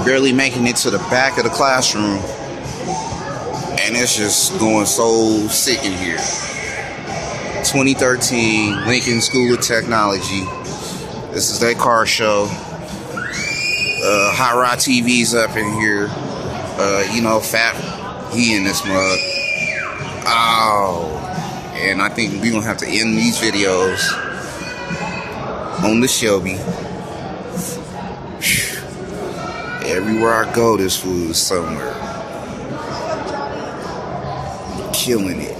barely making it to the back of the classroom, and it's just going so sick in here. 2013 Lincoln School of Technology. This is their car show. Hot Rod TV's up in here. You know, Fat, he in this mug. Oh, and I think we're gonna have to end these videos on the Shelby. Everywhere I go, this food is somewhere. Killing it.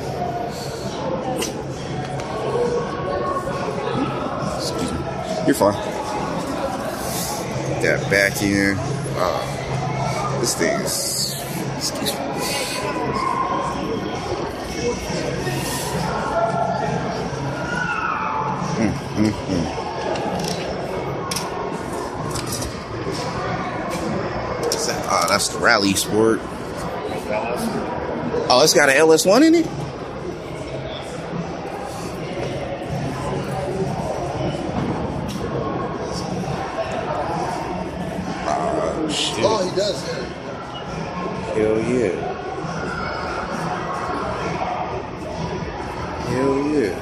Excuse me. You're fine. That back end. This thing is. Excuse me. That's the Rally Sport. Oh, it's got an LS1 in it? Oh, shit. Oh, he does. Hell yeah. Hell yeah.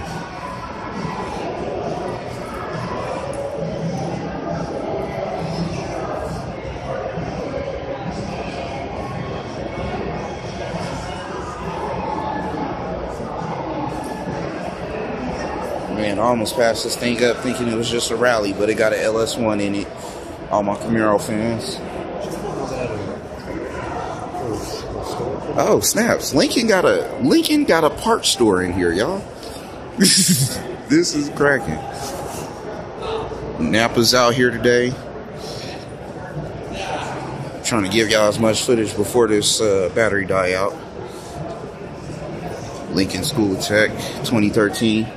Man, I almost passed this thing up thinking it was just a Rally, but it got an LS1 in it. All my Camaro fans. Oh, snaps. Lincoln got a parts store in here, y'all. This is cracking. Napa's out here today. Trying to give y'all as much footage before this battery die out. Lincoln School of Tech 2013.